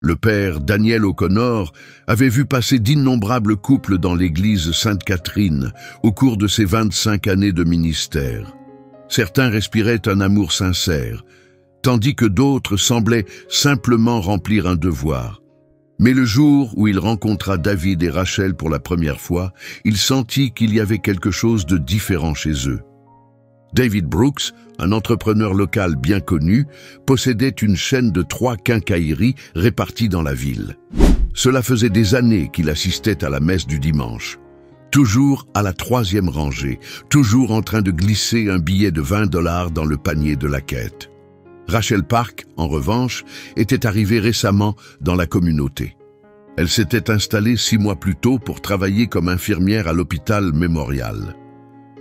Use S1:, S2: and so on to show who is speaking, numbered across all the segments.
S1: Le père Daniel O'Connor avait vu passer d'innombrables couples dans l'église Sainte-Catherine au cours de ses 25 années de ministère. Certains respiraient un amour sincère, tandis que d'autres semblaient simplement remplir un devoir. Mais le jour où il rencontra David et Rachel pour la première fois, il sentit qu'il y avait quelque chose de différent chez eux. David Brooks, un entrepreneur local bien connu, possédait une chaîne de 3 quincailleries réparties dans la ville. Cela faisait des années qu'il assistait à la messe du dimanche. Toujours à la 3e rangée, toujours en train de glisser un billet de $20 dans le panier de la quête. Rachel Park, en revanche, était arrivée récemment dans la communauté. Elle s'était installée 6 mois plus tôt pour travailler comme infirmière à l'hôpital Memorial.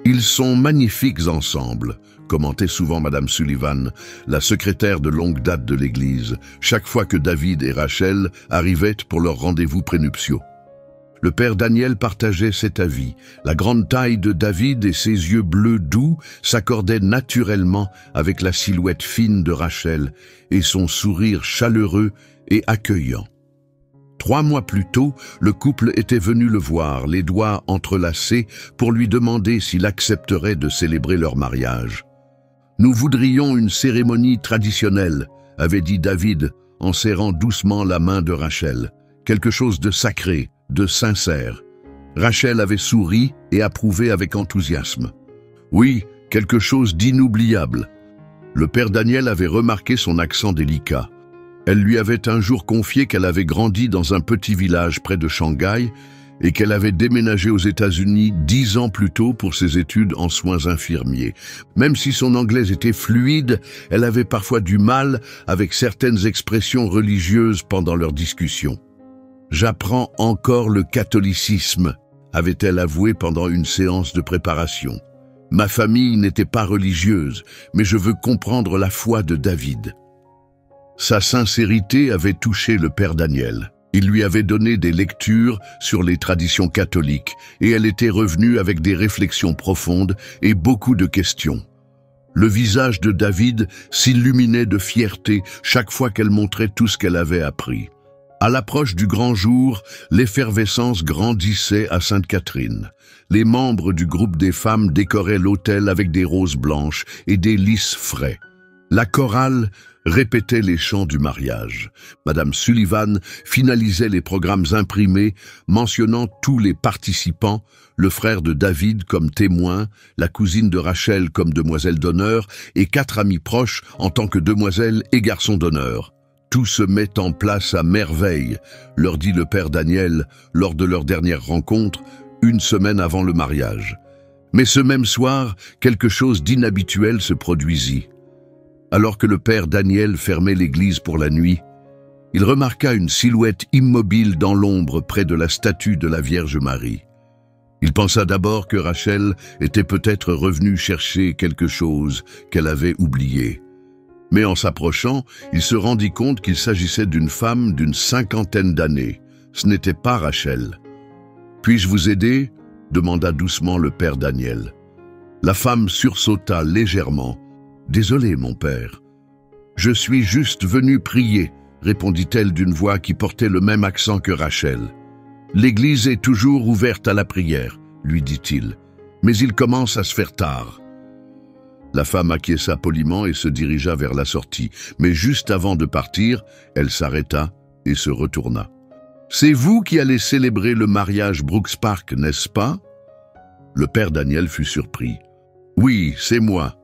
S1: « Ils sont magnifiques ensemble », commentait souvent Madame Sullivan, la secrétaire de longue date de l'église, chaque fois que David et Rachel arrivaient pour leurs rendez-vous prénuptiaux. Le père Daniel partageait cet avis. La grande taille de David et ses yeux bleus doux s'accordaient naturellement avec la silhouette fine de Rachel et son sourire chaleureux et accueillant. 3 mois plus tôt, le couple était venu le voir, les doigts entrelacés, pour lui demander s'il accepterait de célébrer leur mariage. « Nous voudrions une cérémonie traditionnelle », avait dit David en serrant doucement la main de Rachel. « Quelque chose de sacré, de sincère. » Rachel avait souri et approuvé avec enthousiasme. « Oui, quelque chose d'inoubliable. » Le père Daniel avait remarqué son accent délicat. Elle lui avait un jour confié qu'elle avait grandi dans un petit village près de Shanghai et qu'elle avait déménagé aux États-Unis 10 ans plus tôt pour ses études en soins infirmiers. Même si son anglais était fluide, elle avait parfois du mal avec certaines expressions religieuses pendant leurs discussions. « J'apprends encore le catholicisme », avait-elle avoué pendant une séance de préparation. « Ma famille n'était pas religieuse, mais je veux comprendre la foi de David. » Sa sincérité avait touché le père Daniel. Il lui avait donné des lectures sur les traditions catholiques et elle était revenue avec des réflexions profondes et beaucoup de questions. Le visage de David s'illuminait de fierté chaque fois qu'elle montrait tout ce qu'elle avait appris. À l'approche du grand jour, l'effervescence grandissait à Sainte-Catherine. Les membres du groupe des femmes décoraient l'autel avec des roses blanches et des lys frais. La chorale répétait les chants du mariage. Madame Sullivan finalisait les programmes imprimés, mentionnant tous les participants, le frère de David comme témoin, la cousine de Rachel comme demoiselle d'honneur et 4 amis proches en tant que demoiselles et garçons d'honneur. Tout se met en place à merveille, leur dit le père Daniel lors de leur dernière rencontre, 1 semaine avant le mariage. Mais ce même soir, quelque chose d'inhabituel se produisit. Alors que le père Daniel fermait l'église pour la nuit, il remarqua une silhouette immobile dans l'ombre près de la statue de la Vierge Marie. Il pensa d'abord que Rachel était peut-être revenue chercher quelque chose qu'elle avait oublié. Mais en s'approchant, il se rendit compte qu'il s'agissait d'une femme d'une 50aine d'années. Ce n'était pas Rachel. « Puis-je vous aider ?» demanda doucement le père Daniel. La femme sursauta légèrement. « Désolé, mon père. »« Je suis juste venue prier, » répondit-elle d'une voix qui portait le même accent que Rachel. « L'église est toujours ouverte à la prière, » lui dit-il, « mais il commence à se faire tard. » La femme acquiesça poliment et se dirigea vers la sortie, mais juste avant de partir, elle s'arrêta et se retourna. « C'est vous qui allez célébrer le mariage Brooks Park, n'est-ce pas ?» Le père Daniel fut surpris. « Oui, c'est moi. »«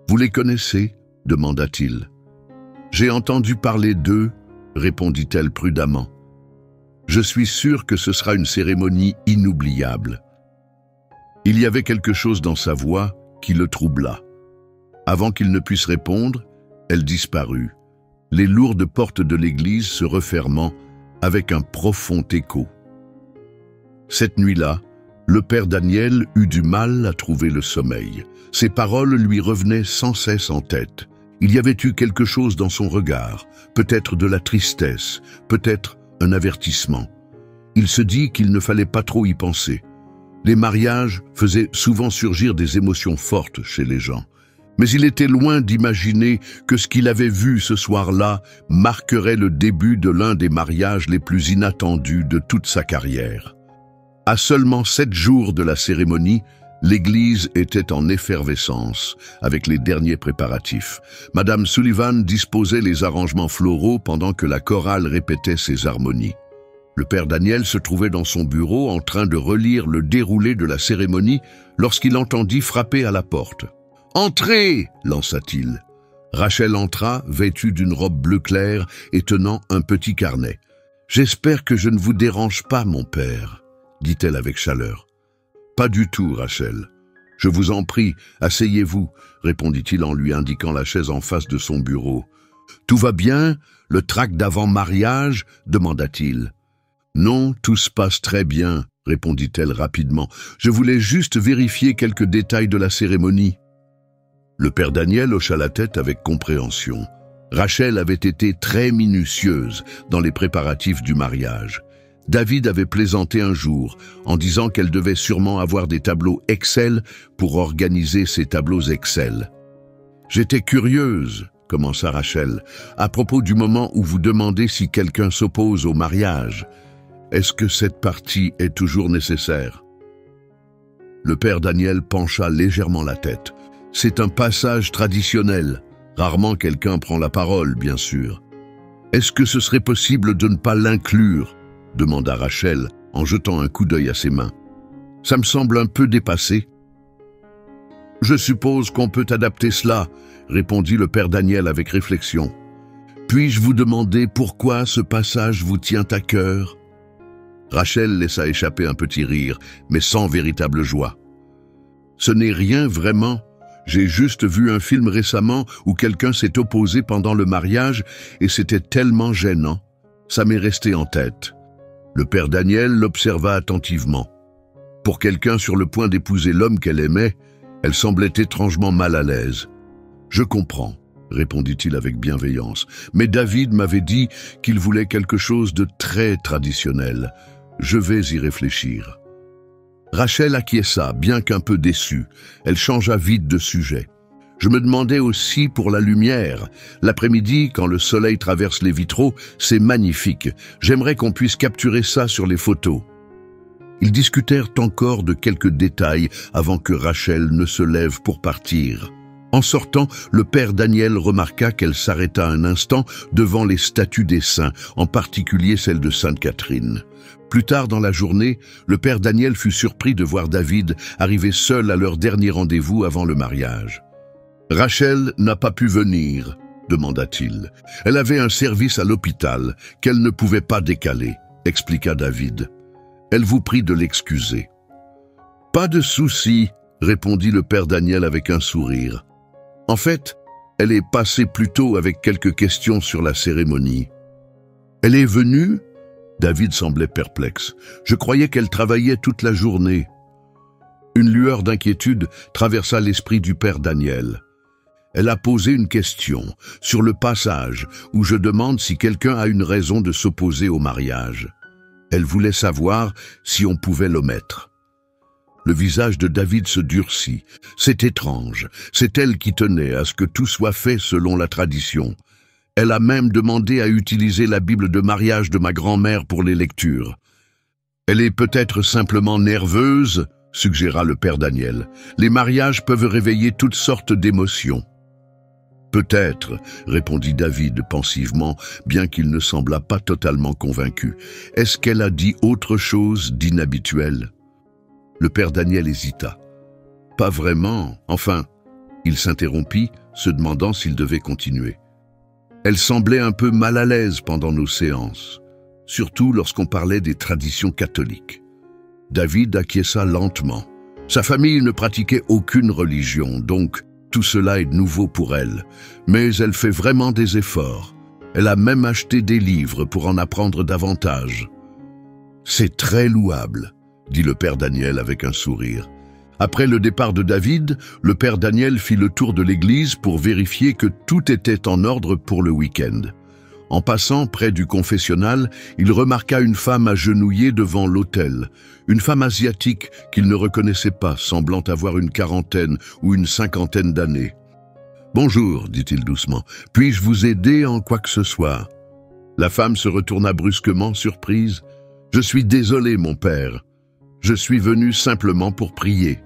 S1: Vous les connaissez ?» demanda-t-il. « J'ai entendu parler d'eux, » répondit-elle prudemment. « Je suis sûr que ce sera une cérémonie inoubliable. » Il y avait quelque chose dans sa voix qui le troubla. Avant qu'il ne puisse répondre, elle disparut, les lourdes portes de l'église se refermant avec un profond écho. Cette nuit-là, le père Daniel eut du mal à trouver le sommeil. Ses paroles lui revenaient sans cesse en tête. Il y avait eu quelque chose dans son regard, peut-être de la tristesse, peut-être un avertissement. Il se dit qu'il ne fallait pas trop y penser. Les mariages faisaient souvent surgir des émotions fortes chez les gens. Mais il était loin d'imaginer que ce qu'il avait vu ce soir-là marquerait le début de l'un des mariages les plus inattendus de toute sa carrière. À seulement 7 jours de la cérémonie, l'église était en effervescence avec les derniers préparatifs. Madame Sullivan disposait les arrangements floraux pendant que la chorale répétait ses harmonies. Le père Daniel se trouvait dans son bureau en train de relire le déroulé de la cérémonie lorsqu'il entendit frapper à la porte. « Entrez !» lança-t-il. Rachel entra, vêtue d'une robe bleu clair et tenant un petit carnet. « J'espère que je ne vous dérange pas, mon père, » dit-elle avec chaleur. « Pas du tout, Rachel. Je vous en prie, asseyez-vous, » répondit-il en lui indiquant la chaise en face de son bureau. « Tout va bien? Le tract d'avant-mariage » demanda-t-il. « Non, tout se passe très bien, » répondit-elle rapidement. « Je voulais juste vérifier quelques détails de la cérémonie. » Le père Daniel hocha la tête avec compréhension. Rachel avait été très minutieuse dans les préparatifs du mariage. David avait plaisanté un jour en disant qu'elle devait sûrement avoir des tableaux Excel pour organiser ses tableaux Excel. « J'étais curieuse, » commença Rachel, « à propos du moment où vous demandez si quelqu'un s'oppose au mariage. Est-ce que cette partie est toujours nécessaire ?» Le père Daniel pencha légèrement la tête. « C'est un passage traditionnel. Rarement quelqu'un prend la parole, bien sûr. »« Est-ce que ce serait possible de ne pas l'inclure ?» demanda Rachel en jetant un coup d'œil à ses mains. « Ça me semble un peu dépassé. »« Je suppose qu'on peut adapter cela, » répondit le père Daniel avec réflexion. « Puis-je vous demander pourquoi ce passage vous tient à cœur ?» Rachel laissa échapper un petit rire, mais sans véritable joie. « Ce n'est rien vraiment. J'ai juste vu un film récemment où quelqu'un s'est opposé pendant le mariage et c'était tellement gênant. Ça m'est resté en tête. » Le père Daniel l'observa attentivement. Pour quelqu'un sur le point d'épouser l'homme qu'elle aimait, elle semblait étrangement mal à l'aise. « Je comprends, » répondit-il avec bienveillance, « mais David m'avait dit qu'il voulait quelque chose de très traditionnel. Je vais y réfléchir. » Rachel acquiesça, bien qu'un peu déçue. Elle changea vite de sujet. « Je me demandais aussi pour la lumière. L'après-midi, quand le soleil traverse les vitraux, c'est magnifique. J'aimerais qu'on puisse capturer ça sur les photos. » Ils discutèrent encore de quelques détails avant que Rachel ne se lève pour partir. En sortant, le père Daniel remarqua qu'elle s'arrêta un instant devant les statues des saints, en particulier celle de Sainte Catherine. Plus tard dans la journée, le père Daniel fut surpris de voir David arriver seul à leur dernier rendez-vous avant le mariage. « Rachel n'a pas pu venir, » demanda-t-il. « Elle avait un service à l'hôpital qu'elle ne pouvait pas décaler, » expliqua David. « Elle vous prie de l'excuser. »« Pas de souci, » répondit le père Daniel avec un sourire. « En fait, elle est passée plus tôt avec quelques questions sur la cérémonie. »« Elle est venue ?» David semblait perplexe. « Je croyais qu'elle travaillait toute la journée. » Une lueur d'inquiétude traversa l'esprit du père Daniel. Elle a posé une question sur le passage où je demande si quelqu'un a une raison de s'opposer au mariage. Elle voulait savoir si on pouvait l'omettre. Le visage de David se durcit. C'est étrange. C'est elle qui tenait à ce que tout soit fait selon la tradition. Elle a même demandé à utiliser la Bible de mariage de ma grand-mère pour les lectures. Elle est peut-être simplement nerveuse, suggéra le père Daniel. Les mariages peuvent réveiller toutes sortes d'émotions. Peut-être, répondit David pensivement, bien qu'il ne semblât pas totalement convaincu. Est-ce qu'elle a dit autre chose d'inhabituel? Le père Daniel hésita. Pas vraiment, enfin, il s'interrompit, se demandant s'il devait continuer. Elle semblait un peu mal à l'aise pendant nos séances, surtout lorsqu'on parlait des traditions catholiques. David acquiesça lentement. Sa famille ne pratiquait aucune religion, donc tout cela est nouveau pour elle. Mais elle fait vraiment des efforts. Elle a même acheté des livres pour en apprendre davantage. « C'est très louable », dit le père Daniel avec un sourire. Après le départ de David, le père Daniel fit le tour de l'église pour vérifier que tout était en ordre pour le week-end. En passant près du confessionnal, il remarqua une femme agenouillée devant l'autel, une femme asiatique qu'il ne reconnaissait pas, semblant avoir une quarantaine ou une cinquantaine d'années. « Bonjour, dit-il doucement. « Puis-je vous aider en quoi que ce soit ?» La femme se retourna brusquement, surprise. « Je suis désolé, mon père. Je suis venu simplement pour prier. »«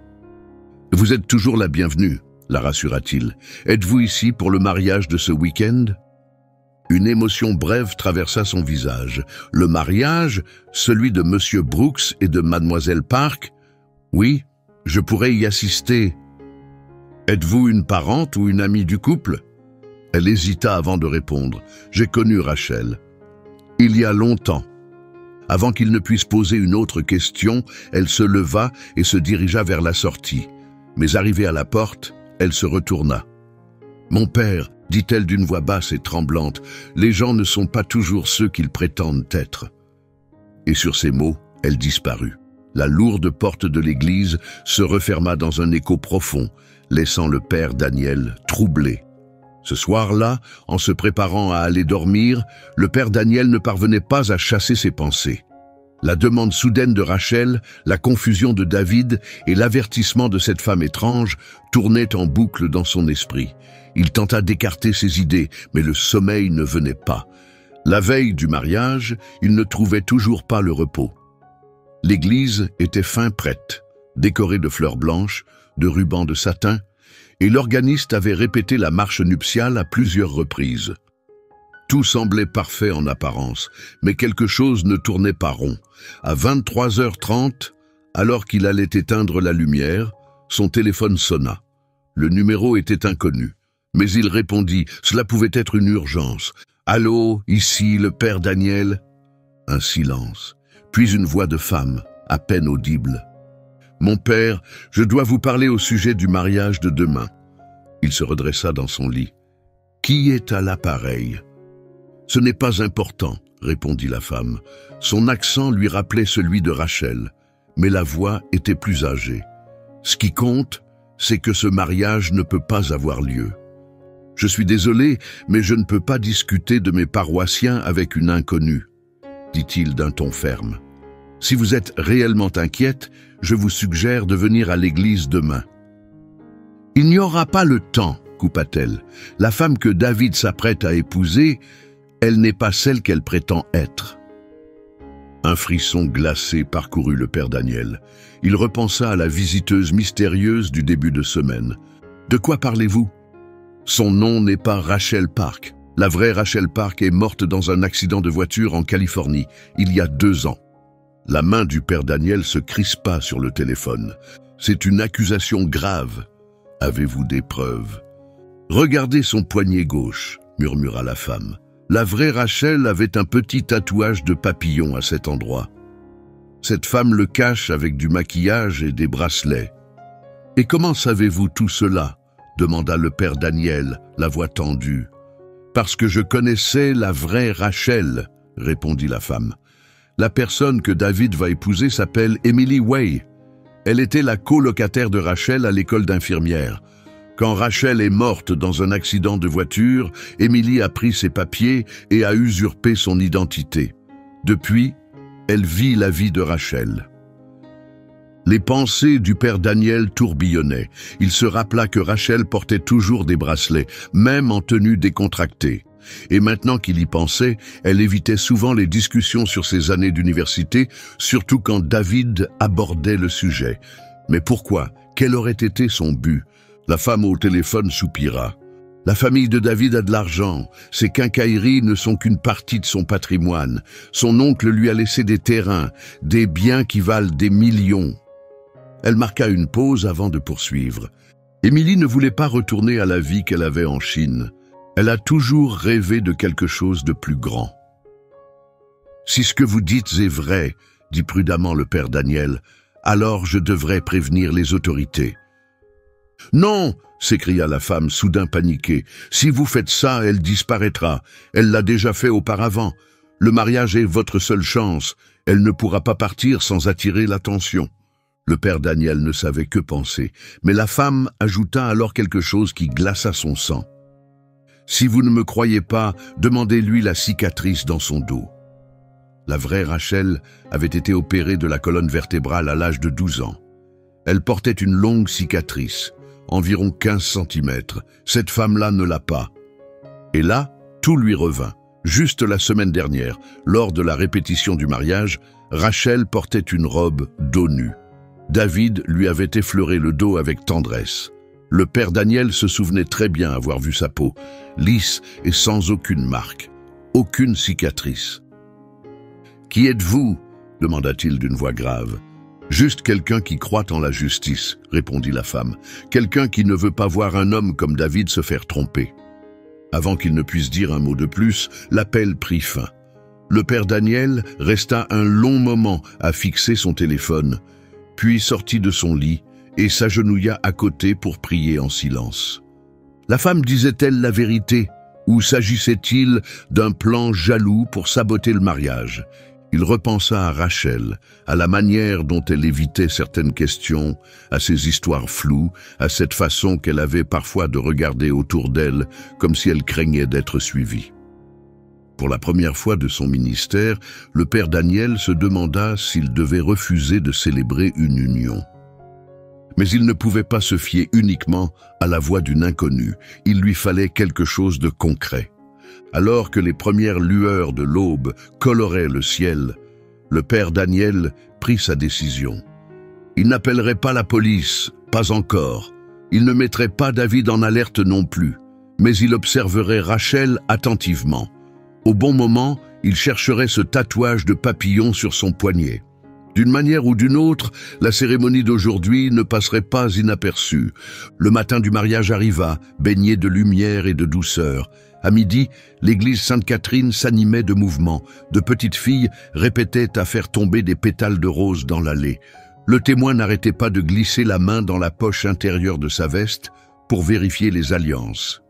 S1: Vous êtes toujours la bienvenue, » la rassura-t-il. « Êtes-vous ici pour le mariage de ce week-end » Une émotion brève traversa son visage. Le mariage, celui de Monsieur Brooks et de Mademoiselle Park? Oui, je pourrais y assister. Êtes-vous une parente ou une amie du couple? Elle hésita avant de répondre. J'ai connu Rachel. Il y a longtemps. Avant qu'il ne puisse poser une autre question, elle se leva et se dirigea vers la sortie. Mais arrivée à la porte, elle se retourna. Mon père, dit-elle d'une voix basse et tremblante, les gens ne sont pas toujours ceux qu'ils prétendent être. Et sur ces mots, elle disparut. La lourde porte de l'église se referma dans un écho profond, laissant le père Daniel troublé. Ce soir-là, en se préparant à aller dormir, le père Daniel ne parvenait pas à chasser ses pensées. La demande soudaine de Rachel, la confusion de David et l'avertissement de cette femme étrange tournaient en boucle dans son esprit. Il tenta d'écarter ses idées, mais le sommeil ne venait pas. La veille du mariage, il ne trouvait toujours pas le repos. L'église était fin prête, décorée de fleurs blanches, de rubans de satin, et l'organiste avait répété la marche nuptiale à plusieurs reprises. Tout semblait parfait en apparence, mais quelque chose ne tournait pas rond. À 23h30, alors qu'il allait éteindre la lumière, son téléphone sonna. Le numéro était inconnu, mais il répondit, cela pouvait être une urgence. « Allô, ici le père Daniel ?» Un silence, puis une voix de femme, à peine audible. « Mon père, je dois vous parler au sujet du mariage de demain. » Il se redressa dans son lit. « Qui est à l'appareil ?»« Ce n'est pas important, » répondit la femme. Son accent lui rappelait celui de Rachel, mais la voix était plus âgée. « Ce qui compte, c'est que ce mariage ne peut pas avoir lieu. Je suis désolé, mais je ne peux pas discuter de mes paroissiens avec une inconnue, » dit-il d'un ton ferme. « Si vous êtes réellement inquiète, je vous suggère de venir à l'église demain. » « Il n'y aura pas le temps, » coupa-t-elle. « La femme que David s'apprête à épouser, elle n'est pas celle qu'elle prétend être. » Un frisson glacé parcourut le père Daniel. Il repensa à la visiteuse mystérieuse du début de semaine. « De quoi parlez-vous » ? Son nom n'est pas Rachel Park. La vraie Rachel Park est morte dans un accident de voiture en Californie, il y a 2 ans. La main du père Daniel se crispa sur le téléphone. « C'est une accusation grave. Avez-vous des preuves ?»« Regardez son poignet gauche, » murmura la femme. La vraie Rachel avait un petit tatouage de papillon à cet endroit. Cette femme le cache avec du maquillage et des bracelets. « Et comment savez-vous tout cela ?» demanda le père Daniel, la voix tendue. « Parce que je connaissais la vraie Rachel, » répondit la femme. « La personne que David va épouser s'appelle Emily Way. Elle était la colocataire de Rachel à l'école d'infirmière. Quand Rachel est morte dans un accident de voiture, Emily a pris ses papiers et a usurpé son identité. Depuis, elle vit la vie de Rachel. » Les pensées du père Daniel tourbillonnaient. Il se rappela que Rachel portait toujours des bracelets, même en tenue décontractée. Et maintenant qu'il y pensait, elle évitait souvent les discussions sur ses années d'université, surtout quand David abordait le sujet. Mais pourquoi? Quel aurait été son but? La femme au téléphone soupira. La famille de David a de l'argent. Ses quincailleries ne sont qu'une partie de son patrimoine. Son oncle lui a laissé des terrains, des biens qui valent des millions. Elle marqua une pause avant de poursuivre. Émilie ne voulait pas retourner à la vie qu'elle avait en Chine. Elle a toujours rêvé de quelque chose de plus grand. « Si ce que vous dites est vrai, » dit prudemment le père Daniel, « alors je devrais prévenir les autorités. »« Non !» s'écria la femme, soudain paniquée. « Si vous faites ça, elle disparaîtra. Elle l'a déjà fait auparavant. Le mariage est votre seule chance. Elle ne pourra pas partir sans attirer l'attention. » Le père Daniel ne savait que penser, mais la femme ajouta alors quelque chose qui glaça son sang. « Si vous ne me croyez pas, demandez-lui la cicatrice dans son dos. » La vraie Rachel avait été opérée de la colonne vertébrale à l'âge de 12 ans. Elle portait une longue cicatrice. environ 15 centimètres. Cette femme-là ne l'a pas. Et là, tout lui revint. Juste la semaine dernière, lors de la répétition du mariage, Rachel portait une robe dos nu. David lui avait effleuré le dos avec tendresse. Le père Daniel se souvenait très bien avoir vu sa peau, lisse et sans aucune marque, aucune cicatrice. « Qui êtes-vous » demanda-t-il d'une voix grave. « Juste quelqu'un qui croit en la justice » répondit la femme. « Quelqu'un qui ne veut pas voir un homme comme David se faire tromper. » Avant qu'il ne puisse dire un mot de plus, l'appel prit fin. Le père Daniel resta un long moment à fixer son téléphone, puis sortit de son lit et s'agenouilla à côté pour prier en silence. La femme disait-elle la vérité, ou s'agissait-il d'un plan jaloux pour saboter le mariage? Il repensa à Rachel, à la manière dont elle évitait certaines questions, à ses histoires floues, à cette façon qu'elle avait parfois de regarder autour d'elle comme si elle craignait d'être suivie. Pour la première fois de son ministère, le père Daniel se demanda s'il devait refuser de célébrer une union. Mais il ne pouvait pas se fier uniquement à la voix d'une inconnue, il lui fallait quelque chose de concret. Alors que les premières lueurs de l'aube coloraient le ciel, le père Daniel prit sa décision. Il n'appellerait pas la police, pas encore. Il ne mettrait pas David en alerte non plus, mais il observerait Rachel attentivement. Au bon moment, il chercherait ce tatouage de papillon sur son poignet. D'une manière ou d'une autre, la cérémonie d'aujourd'hui ne passerait pas inaperçue. Le matin du mariage arriva, baigné de lumière et de douceur. À midi, l'église Sainte-Catherine s'animait de mouvements. De petites filles répétaient à faire tomber des pétales de rose dans l'allée. Le témoin n'arrêtait pas de glisser la main dans la poche intérieure de sa veste pour vérifier les alliances.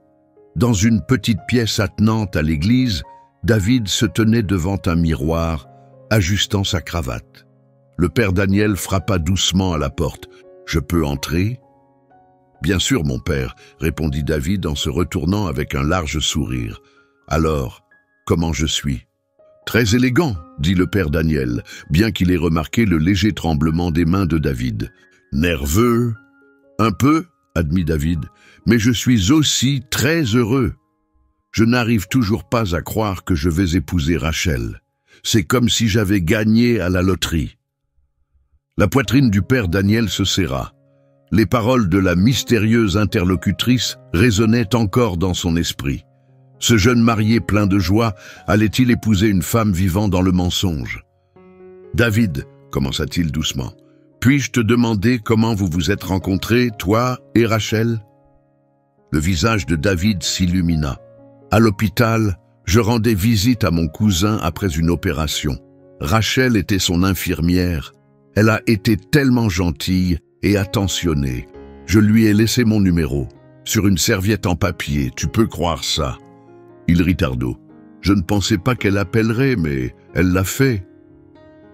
S1: Dans une petite pièce attenante à l'église, David se tenait devant un miroir, ajustant sa cravate. Le père Daniel frappa doucement à la porte. « Je peux entrer ?» « Bien sûr, mon père, » répondit David en se retournant avec un large sourire. « Alors, comment je suis ?»« Très élégant, » dit le père Daniel, bien qu'il ait remarqué le léger tremblement des mains de David. « Nerveux ?»« Un peu, » admit David, « mais je suis aussi très heureux. Je n'arrive toujours pas à croire que je vais épouser Rachel. C'est comme si j'avais gagné à la loterie. » La poitrine du père Daniel se serra. Les paroles de la mystérieuse interlocutrice résonnaient encore dans son esprit. Ce jeune marié plein de joie allait-il épouser une femme vivant dans le mensonge? « David, » commença-t-il doucement, « puis-je te demander comment vous vous êtes rencontrés, toi et Rachel ?» Le visage de David s'illumina. « À l'hôpital, je rendais visite à mon cousin après une opération. Rachel était son infirmière. Elle a été tellement gentille et attentionnée. Je lui ai laissé mon numéro, sur une serviette en papier, tu peux croire ça. » Il rit Ardo. « Je ne pensais pas qu'elle appellerait, mais elle l'a fait. »«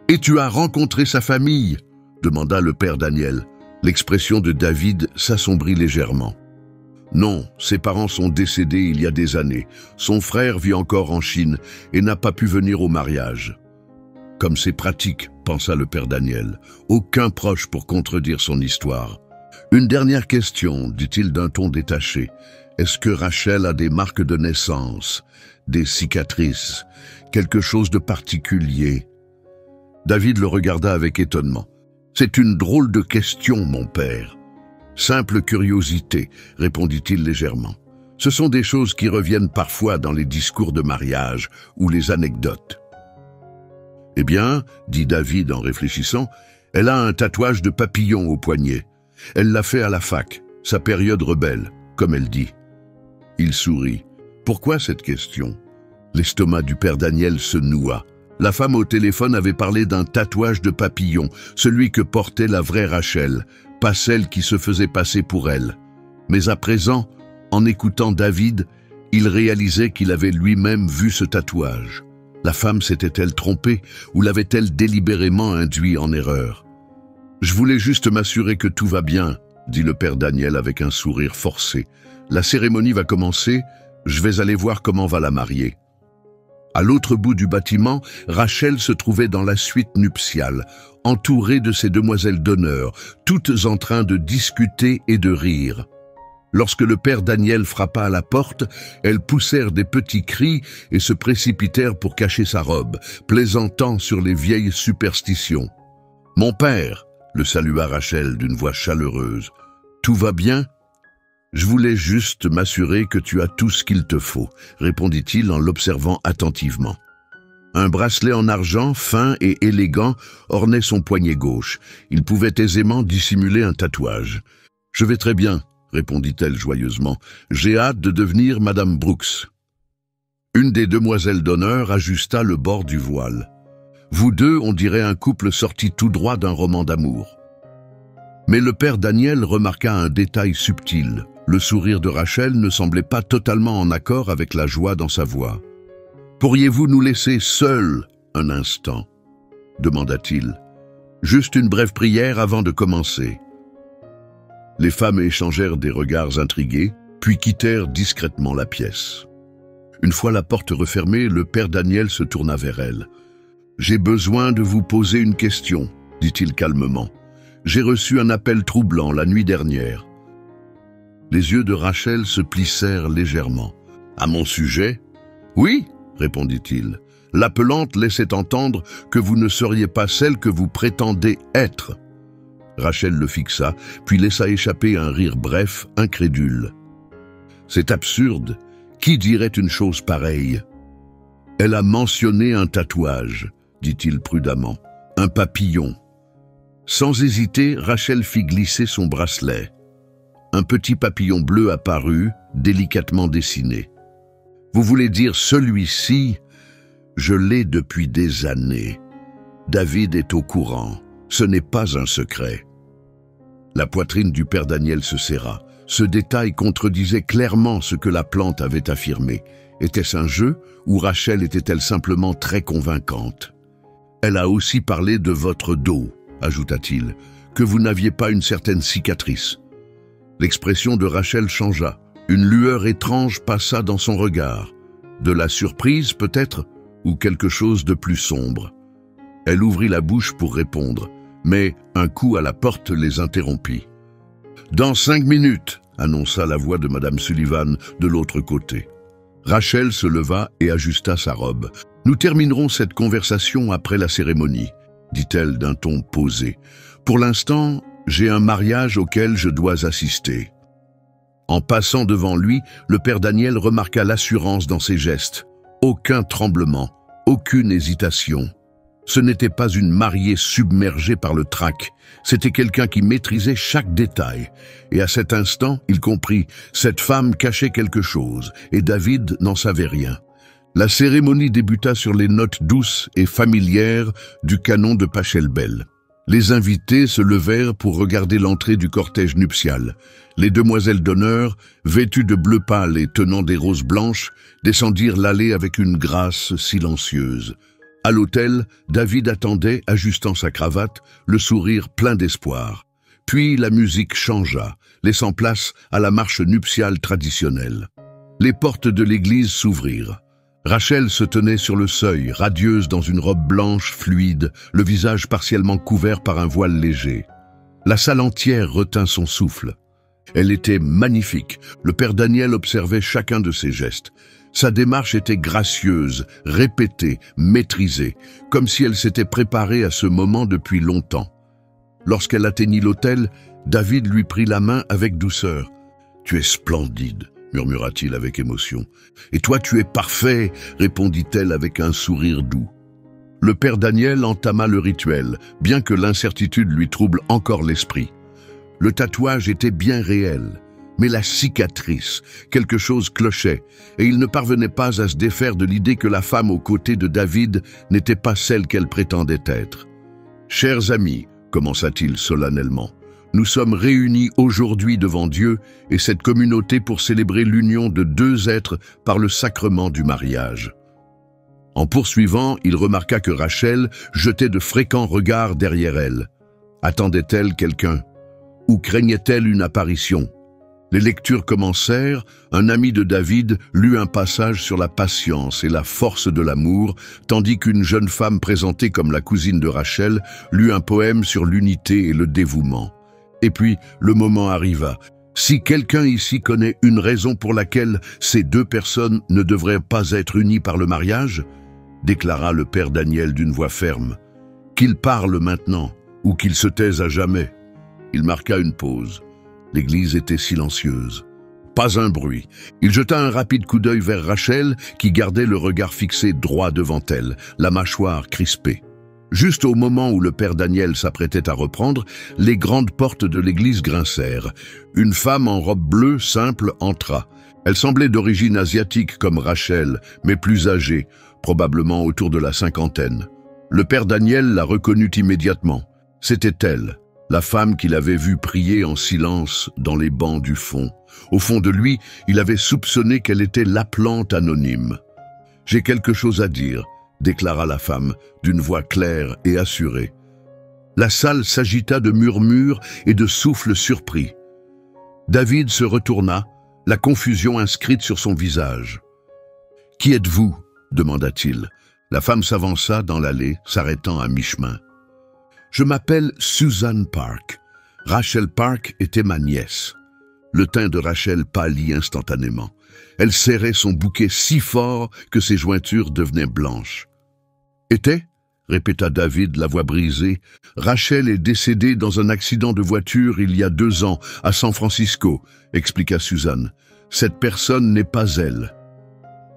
S1: Et tu as rencontré sa famille ?» demanda le père Daniel. L'expression de David s'assombrit légèrement. « Non, ses parents sont décédés il y a des années. Son frère vit encore en Chine et n'a pas pu venir au mariage. » Comme c'est pratique, pensa le père Daniel. Aucun proche pour contredire son histoire. « Une dernière question, dit-il d'un ton détaché. Est-ce que Rachel a des marques de naissance, des cicatrices, quelque chose de particulier ?» David le regarda avec étonnement. « C'est une drôle de question, mon père. »« Simple curiosité, » répondit-il légèrement. « Ce sont des choses qui reviennent parfois dans les discours de mariage ou les anecdotes. » « Eh bien, dit David en réfléchissant, elle a un tatouage de papillon au poignet. Elle l'a fait à la fac, sa période rebelle, comme elle dit. » Il sourit. « Pourquoi cette question ?» L'estomac du père Daniel se noua. La femme au téléphone avait parlé d'un tatouage de papillon, celui que portait la vraie Rachel, pas celle qui se faisait passer pour elle. Mais à présent, en écoutant David, il réalisait qu'il avait lui-même vu ce tatouage. La femme s'était-elle trompée ou l'avait-elle délibérément induit en erreur? « Je voulais juste m'assurer que tout va bien, » dit le père Daniel avec un sourire forcé. « La cérémonie va commencer, je vais aller voir comment va la mariée. » À l'autre bout du bâtiment, Rachel se trouvait dans la suite nuptiale, entourée de ses demoiselles d'honneur, toutes en train de discuter et de rire. Lorsque le père Daniel frappa à la porte, elles poussèrent des petits cris et se précipitèrent pour cacher sa robe, plaisantant sur les vieilles superstitions. « Mon père !» le salua Rachel d'une voix chaleureuse. « Tout va bien ?» « Je voulais juste m'assurer que tu as tout ce qu'il te faut, » répondit-il en l'observant attentivement. Un bracelet en argent, fin et élégant, ornait son poignet gauche. Il pouvait aisément dissimuler un tatouage. « Je vais très bien, » répondit-elle joyeusement. « J'ai hâte de devenir Madame Brooks. » Une des demoiselles d'honneur ajusta le bord du voile. « Vous deux, on dirait un couple sorti tout droit d'un roman d'amour. » Mais le père Daniel remarqua un détail subtil. Le sourire de Rachel ne semblait pas totalement en accord avec la joie dans sa voix. « Pourriez-vous nous laisser seuls un instant ?» demanda-t-il. « Juste une brève prière avant de commencer. » Les femmes échangèrent des regards intrigués, puis quittèrent discrètement la pièce. Une fois la porte refermée, le père Daniel se tourna vers elle. « J'ai besoin de vous poser une question, » dit-il calmement. « J'ai reçu un appel troublant la nuit dernière. » Les yeux de Rachel se plissèrent légèrement. « À mon sujet ?»« Oui, » répondit-il. « L'appelante laissait entendre que vous ne seriez pas celle que vous prétendez être. » Rachel le fixa, puis laissa échapper un rire bref, incrédule. « C'est absurde. Qui dirait une chose pareille ?»« Elle a mentionné un tatouage, » dit-il prudemment. « Un papillon. » Sans hésiter, Rachel fit glisser son bracelet. Un petit papillon bleu apparut, délicatement dessiné. « Vous voulez dire celui-ci? Je l'ai depuis des années. David est au courant. Ce n'est pas un secret. » La poitrine du père Daniel se serra. Ce détail contredisait clairement ce que la plante avait affirmé. Était-ce un jeu ou Rachel était-elle simplement très convaincante? « Elle a aussi parlé de votre dos, » ajouta-t-il, « que vous n'aviez pas une certaine cicatrice. » L'expression de Rachel changea. Une lueur étrange passa dans son regard. De la surprise, peut-être, ou quelque chose de plus sombre. Elle ouvrit la bouche pour répondre, mais un coup à la porte les interrompit. « Dans 5 minutes !» annonça la voix de Madame Sullivan de l'autre côté. Rachel se leva et ajusta sa robe. « Nous terminerons cette conversation après la cérémonie, » dit-elle d'un ton posé. « Pour l'instant, j'ai un mariage auquel je dois assister. » En passant devant lui, le père Daniel remarqua l'assurance dans ses gestes. Aucun tremblement, aucune hésitation. Ce n'était pas une mariée submergée par le trac, c'était quelqu'un qui maîtrisait chaque détail. Et à cet instant, il comprit, cette femme cachait quelque chose, et David n'en savait rien. La cérémonie débuta sur les notes douces et familières du canon de Pachelbel. Les invités se levèrent pour regarder l'entrée du cortège nuptial. Les demoiselles d'honneur, vêtues de bleu pâle et tenant des roses blanches, descendirent l'allée avec une grâce silencieuse. À l'autel, David attendait, ajustant sa cravate, le sourire plein d'espoir. Puis la musique changea, laissant place à la marche nuptiale traditionnelle. Les portes de l'église s'ouvrirent. Rachel se tenait sur le seuil, radieuse dans une robe blanche fluide, le visage partiellement couvert par un voile léger. La salle entière retint son souffle. Elle était magnifique. Le père Daniel observait chacun de ses gestes. Sa démarche était gracieuse, répétée, maîtrisée, comme si elle s'était préparée à ce moment depuis longtemps. Lorsqu'elle atteignit l'autel, David lui prit la main avec douceur. « Tu es splendide !» murmura-t-il avec émotion. « Et toi, tu es parfait !» répondit-elle avec un sourire doux. Le père Daniel entama le rituel, bien que l'incertitude lui trouble encore l'esprit. Le tatouage était bien réel, mais la cicatrice, quelque chose clochait, et il ne parvenait pas à se défaire de l'idée que la femme aux côtés de David n'était pas celle qu'elle prétendait être. « Chers amis, » commença-t-il solennellement, « nous sommes réunis aujourd'hui devant Dieu et cette communauté pour célébrer l'union de 2 êtres par le sacrement du mariage. » En poursuivant, il remarqua que Rachel jetait de fréquents regards derrière elle. Attendait-elle quelqu'un? Ou craignait-elle une apparition? Les lectures commencèrent, un ami de David lut un passage sur la patience et la force de l'amour, tandis qu'une jeune femme présentée comme la cousine de Rachel lut un poème sur l'unité et le dévouement. Et puis, le moment arriva. Si quelqu'un ici connaît une raison pour laquelle ces deux personnes ne devraient pas être unies par le mariage, déclara le père Daniel d'une voix ferme, qu'il parle maintenant ou qu'il se taise à jamais. Il marqua une pause. L'église était silencieuse. Pas un bruit. Il jeta un rapide coup d'œil vers Rachel, qui gardait le regard fixé droit devant elle, la mâchoire crispée. Juste au moment où le père Daniel s'apprêtait à reprendre, les grandes portes de l'église grincèrent. Une femme en robe bleue simple entra. Elle semblait d'origine asiatique comme Rachel, mais plus âgée, probablement autour de la cinquantaine. Le père Daniel la reconnut immédiatement. C'était elle, la femme qu'il avait vue prier en silence dans les bancs du fond. Au fond de lui, il avait soupçonné qu'elle était l'appelante anonyme. « J'ai quelque chose à dire », déclara la femme, d'une voix claire et assurée. La salle s'agita de murmures et de souffles surpris. David se retourna, la confusion inscrite sur son visage. « Qui êtes-vous » demanda-t-il. La femme s'avança dans l'allée, s'arrêtant à mi-chemin. « Je m'appelle Susan Park. Rachel Park était ma nièce. » Le teint de Rachel pâlit instantanément. Elle serrait son bouquet si fort que ses jointures devenaient blanches. « Était » répéta David, la voix brisée. « Rachel est décédée dans un accident de voiture il y a 2 ans, à San Francisco, » expliqua Susan. « Cette personne n'est pas elle. »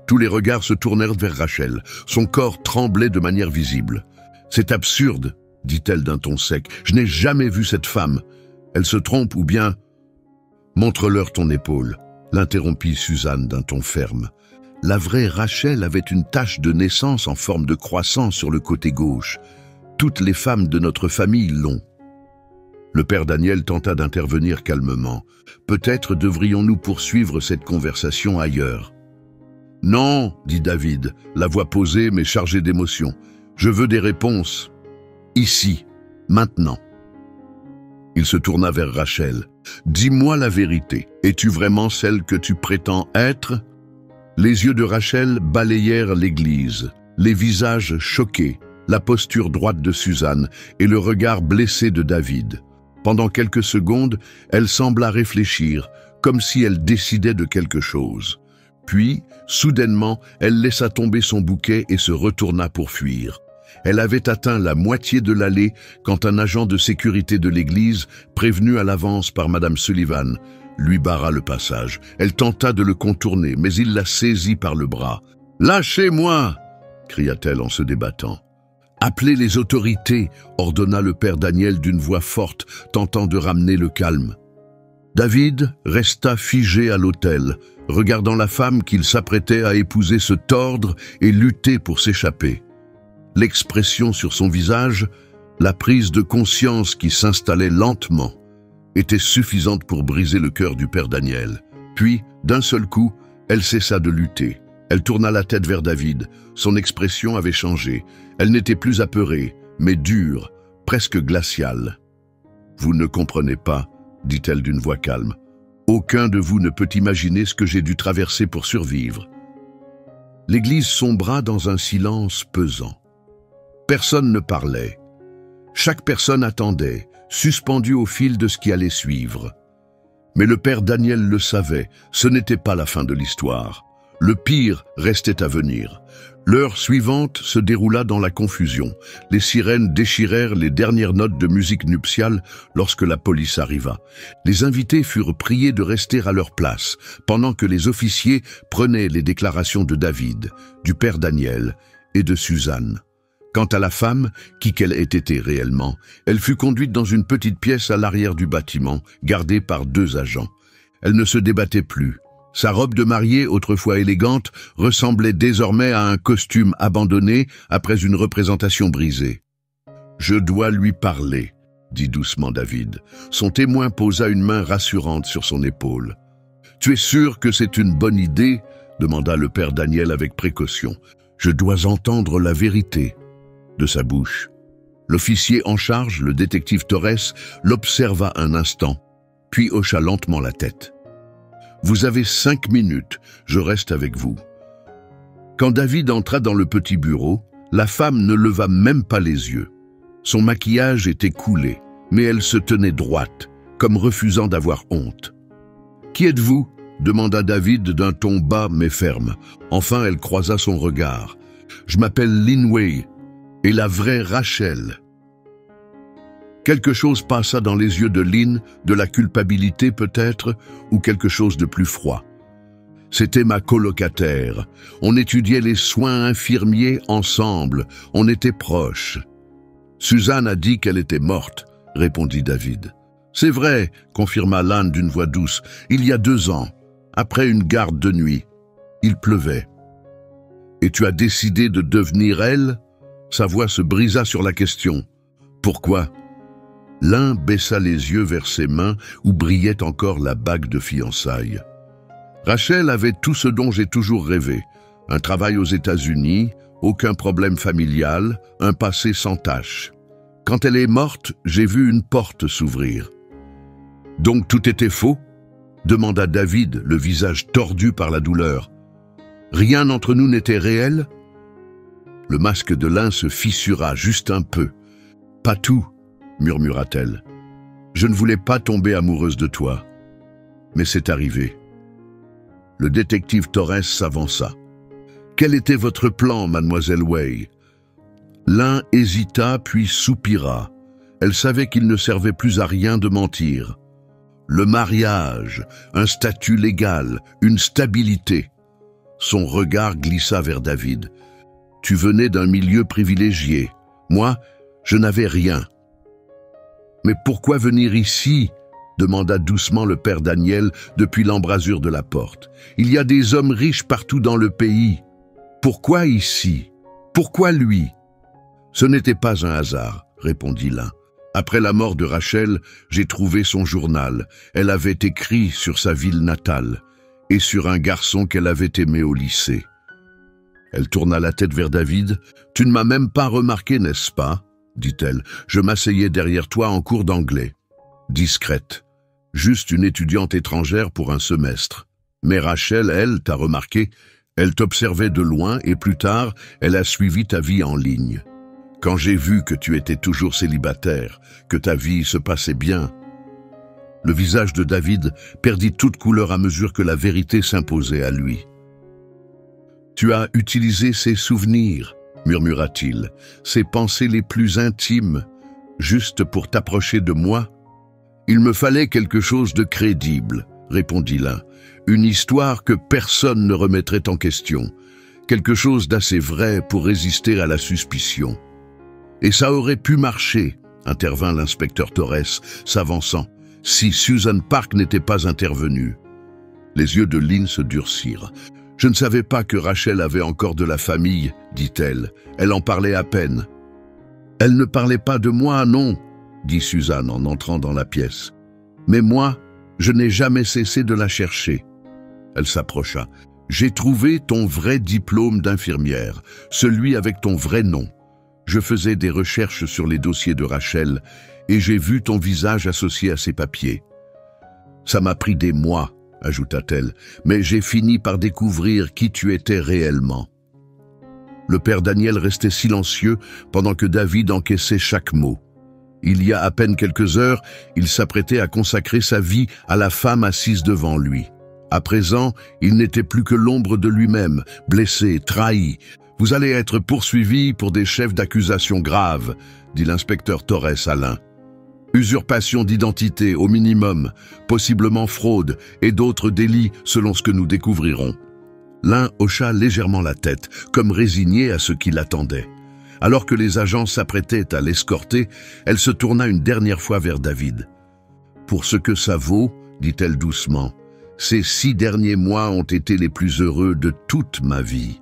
S1: Tous les regards se tournèrent vers Rachel. Son corps tremblait de manière visible. « C'est absurde, » dit-elle d'un ton sec. « Je n'ai jamais vu cette femme. Elle se trompe ou bien... » « Montre-leur ton épaule, » l'interrompit Suzanne d'un ton ferme. La vraie Rachel avait une tache de naissance en forme de croissant sur le côté gauche. Toutes les femmes de notre famille l'ont. Le père Daniel tenta d'intervenir calmement. Peut-être devrions-nous poursuivre cette conversation ailleurs. « Non, dit David, la voix posée mais chargée d'émotion. Je veux des réponses. Ici, maintenant. » Il se tourna vers Rachel. « Dis-moi la vérité. Es-tu vraiment celle que tu prétends être ?» Les yeux de Rachel balayèrent l'église, les visages choqués, la posture droite de Suzanne et le regard blessé de David. Pendant quelques secondes, elle sembla réfléchir, comme si elle décidait de quelque chose. Puis, soudainement, elle laissa tomber son bouquet et se retourna pour fuir. Elle avait atteint la moitié de l'allée quand un agent de sécurité de l'église, prévenu à l'avance par Madame Sullivan, lui barra le passage. Elle tenta de le contourner, mais il la saisit par le bras. « Lâchez-moi » cria-t-elle en se débattant. « Appelez les autorités » ordonna le père Daniel d'une voix forte, tentant de ramener le calme. David resta figé à l'autel, regardant la femme qu'il s'apprêtait à épouser se tordre et lutter pour s'échapper. L'expression sur son visage, la prise de conscience qui s'installait lentement, était suffisante pour briser le cœur du père Daniel. Puis, d'un seul coup, elle cessa de lutter. Elle tourna la tête vers David. Son expression avait changé. Elle n'était plus apeurée, mais dure, presque glaciale. « Vous ne comprenez pas, » dit-elle d'une voix calme. « Aucun de vous ne peut imaginer ce que j'ai dû traverser pour survivre. » L'église sombra dans un silence pesant. Personne ne parlait. Chaque personne attendait, suspendue au fil de ce qui allait suivre. Mais le père Daniel le savait, ce n'était pas la fin de l'histoire. Le pire restait à venir. L'heure suivante se déroula dans la confusion. Les sirènes déchirèrent les dernières notes de musique nuptiale lorsque la police arriva. Les invités furent priés de rester à leur place, pendant que les officiers prenaient les déclarations de David, du père Daniel et de Suzanne. Quant à la femme, qui qu'elle ait été réellement, elle fut conduite dans une petite pièce à l'arrière du bâtiment, gardée par 2 agents. Elle ne se débattait plus. Sa robe de mariée, autrefois élégante, ressemblait désormais à un costume abandonné après une représentation brisée. « Je dois lui parler », dit doucement David. Son témoin posa une main rassurante sur son épaule. « Tu es sûr que c'est une bonne idée ?» demanda le père Daniel avec précaution. « Je dois entendre la vérité. » De sa bouche. L'officier en charge, le détective Torres, l'observa un instant, puis hocha lentement la tête. Vous avez 5 minutes, je reste avec vous. » Quand David entra dans le petit bureau, la femme ne leva même pas les yeux. Son maquillage était coulé, mais elle se tenait droite, comme refusant d'avoir honte. « Qui êtes-vous » demanda David d'un ton bas mais ferme. Enfin, elle croisa son regard. « Je m'appelle Lin Wei, et la vraie Rachel. » Quelque chose passa dans les yeux de Lin, de la culpabilité peut-être, ou quelque chose de plus froid. C'était ma colocataire. On étudiait les soins infirmiers ensemble. On était proches. Suzanne a dit qu'elle était morte, répondit David. C'est vrai, confirma Lin d'une voix douce. Il y a 2 ans, après une garde de nuit. Il pleuvait. Et tu as décidé de devenir elle? Sa voix se brisa sur la question. Pourquoi? Lin baissa les yeux vers ses mains où brillait encore la bague de fiançailles. Rachel avait tout ce dont j'ai toujours rêvé. Un travail aux États-Unis, aucun problème familial, un passé sans tache. Quand elle est morte, j'ai vu une porte s'ouvrir. « Donc tout était faux ?» demanda David, le visage tordu par la douleur. « Rien entre nous n'était réel ?» Le masque de Lin se fissura juste un peu. « Pas tout », murmura-t-elle. « Je ne voulais pas tomber amoureuse de toi. Mais c'est arrivé. » Le détective Torres s'avança. « Quel était votre plan, mademoiselle Wei ?» Lin hésita puis soupira. Elle savait qu'il ne servait plus à rien de mentir. Le mariage, un statut légal, une stabilité. Son regard glissa vers David. « Tu venais d'un milieu privilégié. Moi, je n'avais rien. »« Mais pourquoi venir ici ?» demanda doucement le père Daniel depuis l'embrasure de la porte. « Il y a des hommes riches partout dans le pays. Pourquoi ici? Pourquoi lui ?» Ce n'était pas un hasard, répondit Lin. Après la mort de Rachel, j'ai trouvé son journal. Elle avait écrit sur sa ville natale et sur un garçon qu'elle avait aimé au lycée. Elle tourna la tête vers David. « Tu ne m'as même pas remarqué, n'est-ce pas ?» dit-elle. « Je m'asseyais derrière toi en cours d'anglais. Discrète. Juste une étudiante étrangère pour un semestre. Mais Rachel, elle, t'a remarqué. Elle t'observait de loin et plus tard, elle a suivi ta vie en ligne. Quand j'ai vu que tu étais toujours célibataire, que ta vie se passait bien... » Le visage de David perdit toute couleur à mesure que la vérité s'imposait à lui. « Tu as utilisé ses souvenirs, » murmura-t-il, « ses pensées les plus intimes, juste pour t'approcher de moi. » « Il me fallait quelque chose de crédible, » répondit Lin, « une histoire que personne ne remettrait en question, quelque chose d'assez vrai pour résister à la suspicion. » « Et ça aurait pu marcher, » intervint l'inspecteur Torres, s'avançant, « si Susan Park n'était pas intervenue. » Les yeux de Lin se durcirent. « Je ne savais pas que Rachel avait encore de la famille, » dit-elle. « Elle en parlait à peine. »« Elle ne parlait pas de moi, non ?» dit Suzanne en entrant dans la pièce. « Mais moi, je n'ai jamais cessé de la chercher. » Elle s'approcha. « J'ai trouvé ton vrai diplôme d'infirmière, celui avec ton vrai nom. Je faisais des recherches sur les dossiers de Rachel et j'ai vu ton visage associé à ces papiers. Ça m'a pris des mois, ajouta-t-elle, mais j'ai fini par découvrir qui tu étais réellement. » Le père Daniel restait silencieux pendant que David encaissait chaque mot. Il y a à peine quelques heures, il s'apprêtait à consacrer sa vie à la femme assise devant lui. À présent, il n'était plus que l'ombre de lui-même, blessé, trahi. « Vous allez être poursuivi pour des chefs d'accusation graves, » dit l'inspecteur Torres à Lin. « Usurpation d'identité au minimum, possiblement fraude et d'autres délits selon ce que nous découvrirons. » Lin hocha légèrement la tête, comme résigné à ce qui l'attendait. Alors que les agents s'apprêtaient à l'escorter, elle se tourna une dernière fois vers David. « Pour ce que ça vaut, » dit-elle doucement, « ces 6 derniers mois ont été les plus heureux de toute ma vie. »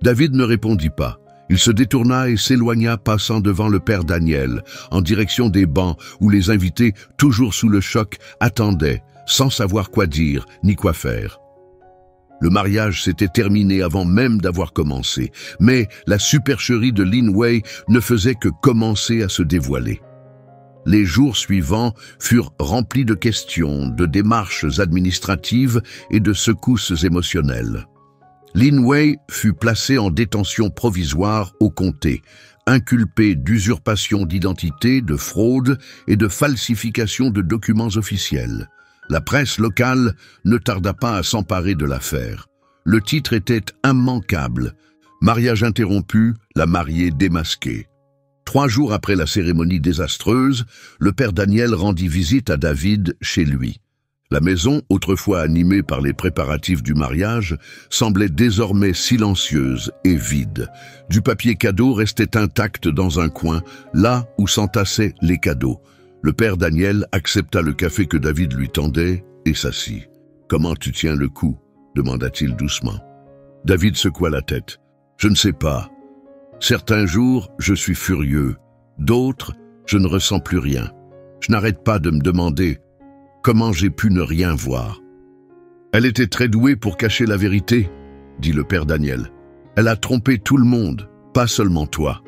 S1: David ne répondit pas. Il se détourna et s'éloigna, passant devant le père Daniel, en direction des bancs où les invités, toujours sous le choc, attendaient, sans savoir quoi dire ni quoi faire. Le mariage s'était terminé avant même d'avoir commencé, mais la supercherie de Lin Wei ne faisait que commencer à se dévoiler. Les jours suivants furent remplis de questions, de démarches administratives et de secousses émotionnelles. Lin Wei fut placé en détention provisoire au comté, inculpé d'usurpation d'identité, de fraude et de falsification de documents officiels. La presse locale ne tarda pas à s'emparer de l'affaire. Le titre était immanquable. Mariage interrompu, la mariée démasquée. 3 jours après la cérémonie désastreuse, le père Daniel rendit visite à David chez lui. La maison, autrefois animée par les préparatifs du mariage, semblait désormais silencieuse et vide. Du papier cadeau restait intact dans un coin, là où s'entassaient les cadeaux. Le père Daniel accepta le café que David lui tendait et s'assit. « Comment tu tiens le coup ?» demanda-t-il doucement. David secoua la tête. « Je ne sais pas. Certains jours, je suis furieux. D'autres, je ne ressens plus rien. Je n'arrête pas de me demander comment j'ai pu ne rien voir. » « Elle était très douée pour cacher la vérité, » dit le père Daniel. « Elle a trompé tout le monde, pas seulement toi. »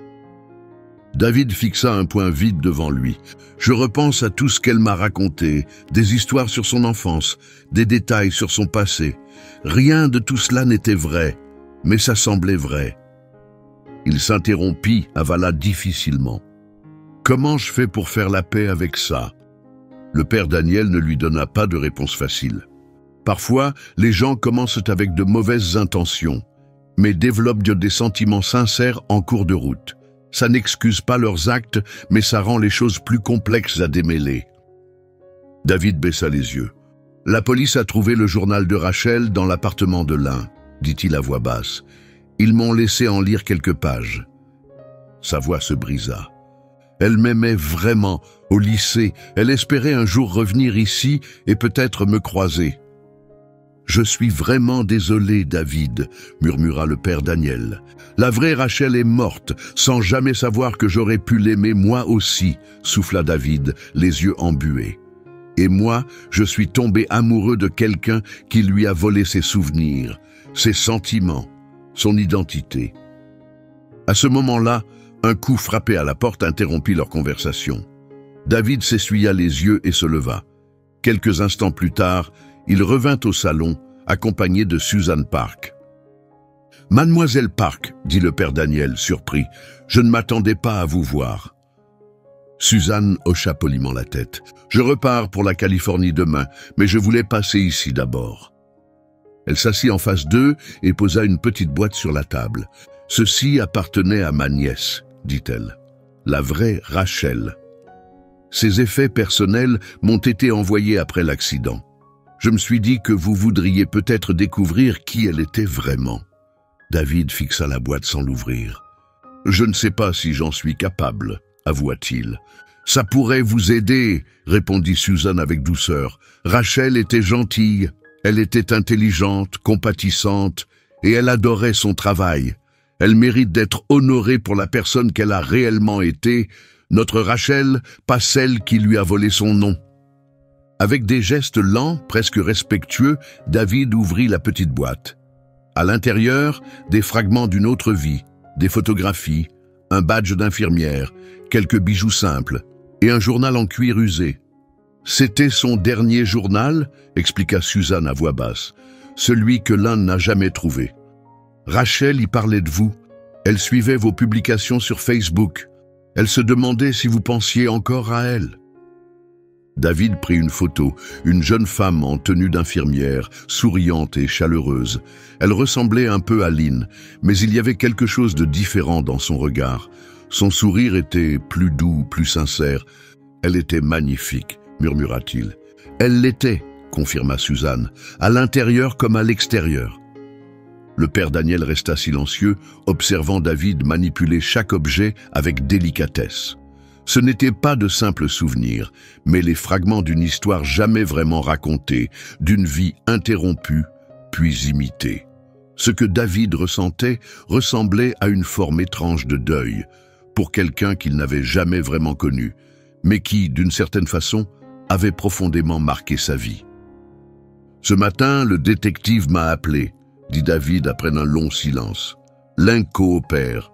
S1: David fixa un point vide devant lui. « Je repense à tout ce qu'elle m'a raconté, des histoires sur son enfance, des détails sur son passé. Rien de tout cela n'était vrai, mais ça semblait vrai. » Il s'interrompit, avala difficilement. « Comment je fais pour faire la paix avec ça ?» Le père Daniel ne lui donna pas de réponse facile. Parfois, les gens commencent avec de mauvaises intentions, mais développent des sentiments sincères en cours de route. Ça n'excuse pas leurs actes, mais ça rend les choses plus complexes à démêler. David baissa les yeux. « La police a trouvé le journal de Rachel dans l'appartement de Lin, dit-il à voix basse. Ils m'ont laissé en lire quelques pages. » Sa voix se brisa. Elle m'aimait vraiment. Au lycée, elle espérait un jour revenir ici et peut-être me croiser. « Je suis vraiment désolé, David, » murmura le père Daniel. « La vraie Rachel est morte, sans jamais savoir que j'aurais pu l'aimer moi aussi, » souffla David, les yeux embués. « Et moi, je suis tombé amoureux de quelqu'un qui lui a volé ses souvenirs, ses sentiments, son identité. » À ce moment-là, un coup frappé à la porte interrompit leur conversation. David s'essuya les yeux et se leva. Quelques instants plus tard, il revint au salon, accompagné de Susan Park. « Mademoiselle Park, » dit le père Daniel, surpris, « je ne m'attendais pas à vous voir. » Susan hocha poliment la tête. « Je repars pour la Californie demain, mais je voulais passer ici d'abord. » Elle s'assit en face d'eux et posa une petite boîte sur la table. « Ceci appartenait à ma nièce, » dit-elle. « La vraie Rachel. Ses effets personnels m'ont été envoyés après l'accident. Je me suis dit que vous voudriez peut-être découvrir qui elle était vraiment. » David fixa la boîte sans l'ouvrir. « Je ne sais pas si j'en suis capable, » avoua-t-il. « Ça pourrait vous aider, » répondit Susan avec douceur. « Rachel était gentille, elle était intelligente, compatissante, et elle adorait son travail. Elle mérite d'être honorée pour la personne qu'elle a réellement été, notre Rachel, pas celle qui lui a volé son nom. » Avec des gestes lents, presque respectueux, David ouvrit la petite boîte. À l'intérieur, des fragments d'une autre vie, des photographies, un badge d'infirmière, quelques bijoux simples et un journal en cuir usé. « C'était son dernier journal » expliqua Susan à voix basse, « celui que l'un n'a jamais trouvé. Rachel y parlait de vous. Elle suivait vos publications sur Facebook. Elle se demandait si vous pensiez encore à elle. » David prit une photo, une jeune femme en tenue d'infirmière, souriante et chaleureuse. Elle ressemblait un peu à Lynn, mais il y avait quelque chose de différent dans son regard. Son sourire était plus doux, plus sincère. « Elle était magnifique », murmura-t-il. « Elle l'était », confirma Suzanne, « à l'intérieur comme à l'extérieur. » Le père Daniel resta silencieux, observant David manipuler chaque objet avec délicatesse. Ce n'étaient pas de simples souvenirs, mais les fragments d'une histoire jamais vraiment racontée, d'une vie interrompue, puis imitée. Ce que David ressentait ressemblait à une forme étrange de deuil, pour quelqu'un qu'il n'avait jamais vraiment connu, mais qui, d'une certaine façon, avait profondément marqué sa vie. « Ce matin, le détective m'a appelé, » dit David après un long silence. « Lynn coopère.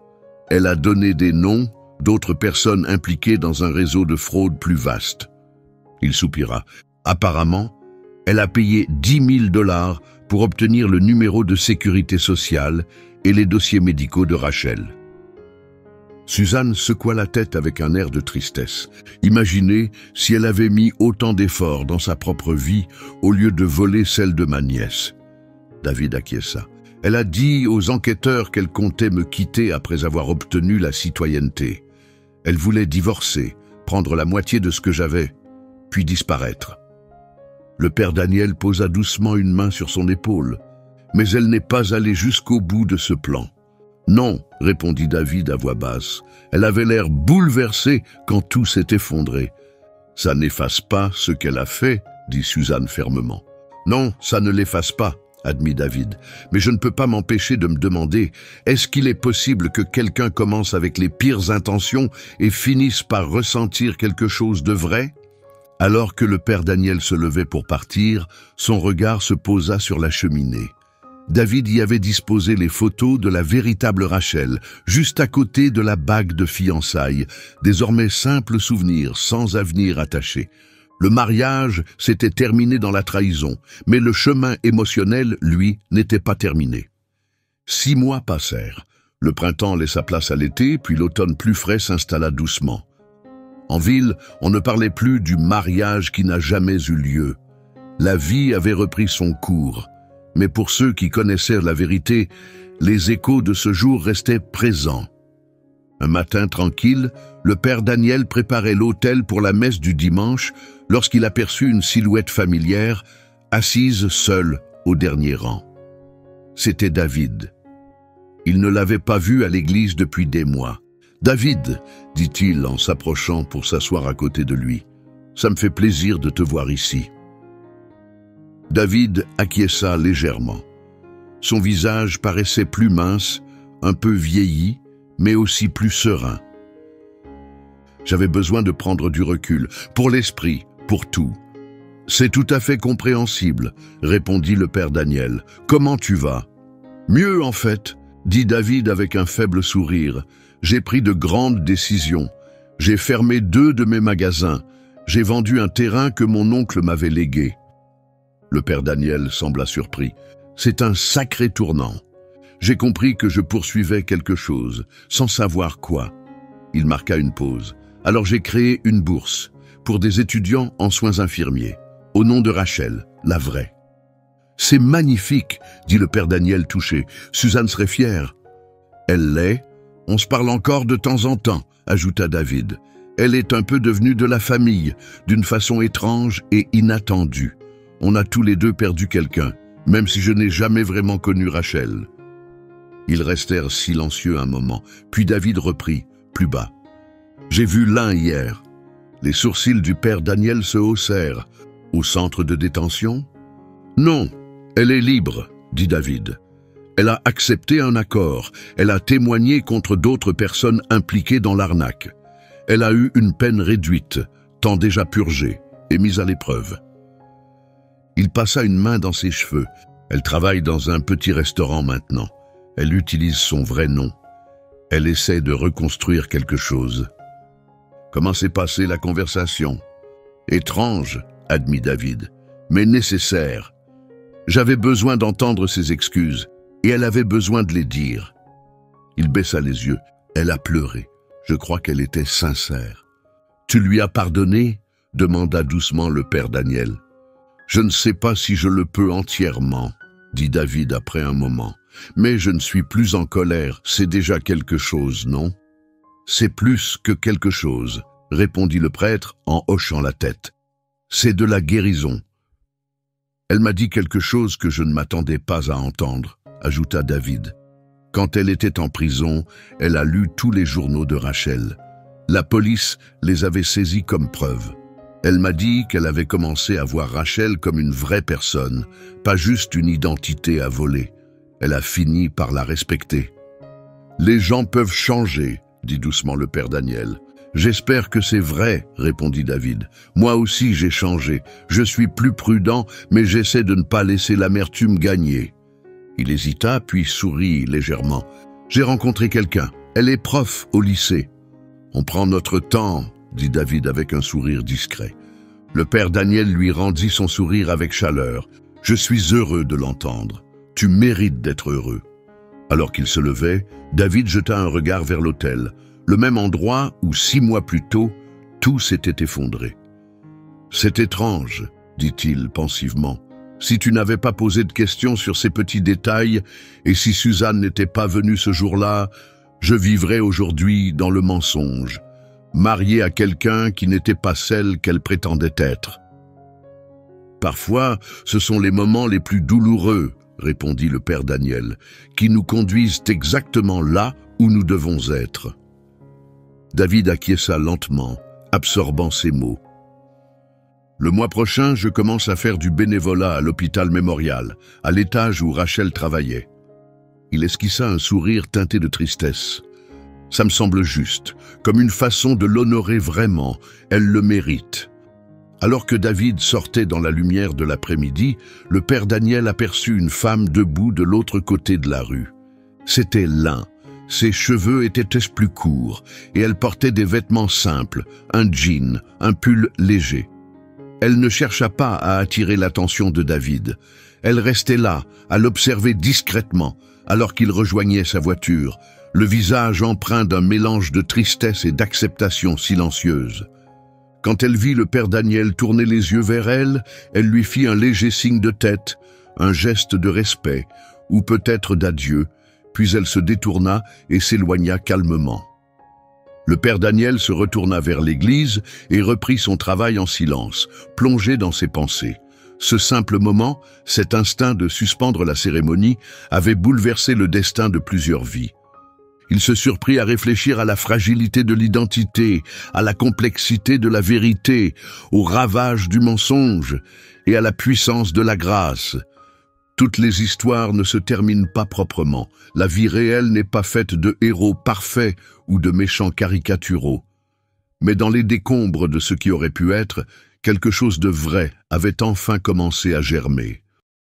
S1: Elle a donné des noms, d'autres personnes impliquées dans un réseau de fraude plus vaste. Il soupira. Apparemment, elle a payé 10 000 $ pour obtenir le numéro de sécurité sociale et les dossiers médicaux de Rachel. Suzanne secoua la tête avec un air de tristesse. Imaginez si elle avait mis autant d'efforts dans sa propre vie au lieu de voler celle de ma nièce. David acquiesça. Elle a dit aux enquêteurs qu'elle comptait me quitter après avoir obtenu la citoyenneté. Elle voulait divorcer, prendre la moitié de ce que j'avais, puis disparaître. Le père Daniel posa doucement une main sur son épaule, mais elle n'est pas allée jusqu'au bout de ce plan. Non, répondit David à voix basse. Elle avait l'air bouleversée quand tout s'est effondré. Ça n'efface pas ce qu'elle a fait, dit Suzanne fermement. Non, ça ne l'efface pas, admit David. Mais je ne peux pas m'empêcher de me demander, est-ce qu'il est possible que quelqu'un commence avec les pires intentions et finisse par ressentir quelque chose de vrai? Alors que le père Daniel se levait pour partir, son regard se posa sur la cheminée. David y avait disposé les photos de la véritable Rachel, juste à côté de la bague de fiançailles, désormais simple souvenir, sans avenir attaché. Le mariage s'était terminé dans la trahison, mais le chemin émotionnel, lui, n'était pas terminé. 6 mois passèrent. Le printemps laissa place à l'été, puis l'automne plus frais s'installa doucement. En ville, on ne parlait plus du mariage qui n'a jamais eu lieu. La vie avait repris son cours. Mais pour ceux qui connaissaient la vérité, les échos de ce jour restaient présents. Un matin tranquille, le père Daniel préparait l'autel pour la messe du dimanche lorsqu'il aperçut une silhouette familière, assise seule au dernier rang. C'était David. Il ne l'avait pas vu à l'église depuis des mois. « David, dit-il en s'approchant pour s'asseoir à côté de lui, ça me fait plaisir de te voir ici. » David acquiesça légèrement. Son visage paraissait plus mince, un peu vieilli, mais aussi plus serein. J'avais besoin de prendre du recul, pour l'esprit, pour tout. C'est tout à fait compréhensible, répondit le père Daniel. Comment tu vas? Mieux en fait, dit David avec un faible sourire. J'ai pris de grandes décisions. J'ai fermé 2 de mes magasins. J'ai vendu un terrain que mon oncle m'avait légué. Le père Daniel sembla surpris. C'est un sacré tournant. J'ai compris que je poursuivais quelque chose, sans savoir quoi. Il marqua une pause. Alors j'ai créé une bourse pour des étudiants en soins infirmiers, au nom de Rachel, la vraie. C'est magnifique, dit le père Daniel touché. Suzanne serait fière. Elle l'est. On se parle encore de temps en temps, ajouta David. Elle est un peu devenue de la famille, d'une façon étrange et inattendue. On a tous les deux perdu quelqu'un, même si je n'ai jamais vraiment connu Rachel. Ils restèrent silencieux un moment, puis David reprit, plus bas. J'ai vu l'un hier. Les sourcils du père Daniel se haussèrent. Au centre de détention? Non, elle est libre, dit David. Elle a accepté un accord. Elle a témoigné contre d'autres personnes impliquées dans l'arnaque. Elle a eu une peine réduite, temps déjà purgée et mise à l'épreuve. Il passa une main dans ses cheveux. Elle travaille dans un petit restaurant maintenant. Elle utilise son vrai nom. Elle essaie de reconstruire quelque chose. Comment s'est passée la conversation? Étrange, admit David, mais nécessaire. J'avais besoin d'entendre ses excuses, et elle avait besoin de les dire. Il baissa les yeux. Elle a pleuré. Je crois qu'elle était sincère. Tu lui as pardonné? Demanda doucement le père Daniel. Je ne sais pas si je le peux entièrement, dit David après un moment. Mais je ne suis plus en colère, c'est déjà quelque chose, non? C'est plus que quelque chose, répondit le prêtre en hochant la tête. C'est de la guérison. Elle m'a dit quelque chose que je ne m'attendais pas à entendre, ajouta David. Quand elle était en prison, elle a lu tous les journaux de Rachel. La police les avait saisis comme preuve. Elle m'a dit qu'elle avait commencé à voir Rachel comme une vraie personne, pas juste une identité à voler. Elle a fini par la respecter. « Les gens peuvent changer », dit doucement le père Daniel. « J'espère que c'est vrai », répondit David. « Moi aussi j'ai changé. Je suis plus prudent, mais j'essaie de ne pas laisser l'amertume gagner. » Il hésita, puis sourit légèrement. « J'ai rencontré quelqu'un. Elle est prof au lycée. » On prend notre temps, dit David avec un sourire discret. Le père Daniel lui rendit son sourire avec chaleur. Je suis heureux de l'entendre. Tu mérites d'être heureux. Alors qu'il se levait, David jeta un regard vers l'autel, le même endroit où 6 mois plus tôt, tout s'était effondré. C'est étrange, dit-il pensivement. Si tu n'avais pas posé de questions sur ces petits détails, et si Suzanne n'était pas venue ce jour-là, je vivrais aujourd'hui dans le mensonge, mariée à quelqu'un qui n'était pas celle qu'elle prétendait être. Parfois, ce sont les moments les plus douloureux, répondit le père Daniel, qui nous conduisent exactement là où nous devons être. David acquiesça lentement, absorbant ces mots. Le mois prochain, je commence à faire du bénévolat à l'hôpital mémorial, à l'étage où Rachel travaillait. Il esquissa un sourire teinté de tristesse. Ça me semble juste, comme une façon de l'honorer vraiment, elle le mérite. Alors que David sortait dans la lumière de l'après-midi, le père Daniel aperçut une femme debout de l'autre côté de la rue. C'était Lin. Ses cheveux étaient plus courts et elle portait des vêtements simples, un jean, un pull léger. Elle ne chercha pas à attirer l'attention de David. Elle restait là, à l'observer discrètement, alors qu'il rejoignait sa voiture, le visage empreint d'un mélange de tristesse et d'acceptation silencieuse. Quand elle vit le père Daniel tourner les yeux vers elle, elle lui fit un léger signe de tête, un geste de respect, ou peut-être d'adieu, puis elle se détourna et s'éloigna calmement. Le père Daniel se retourna vers l'église et reprit son travail en silence, plongé dans ses pensées. Ce simple moment, cet instinct de suspendre la cérémonie, avait bouleversé le destin de plusieurs vies. Il se surprit à réfléchir à la fragilité de l'identité, à la complexité de la vérité, aux ravages du mensonge et à la puissance de la grâce. Toutes les histoires ne se terminent pas proprement. La vie réelle n'est pas faite de héros parfaits ou de méchants caricaturaux. Mais dans les décombres de ce qui aurait pu être, quelque chose de vrai avait enfin commencé à germer.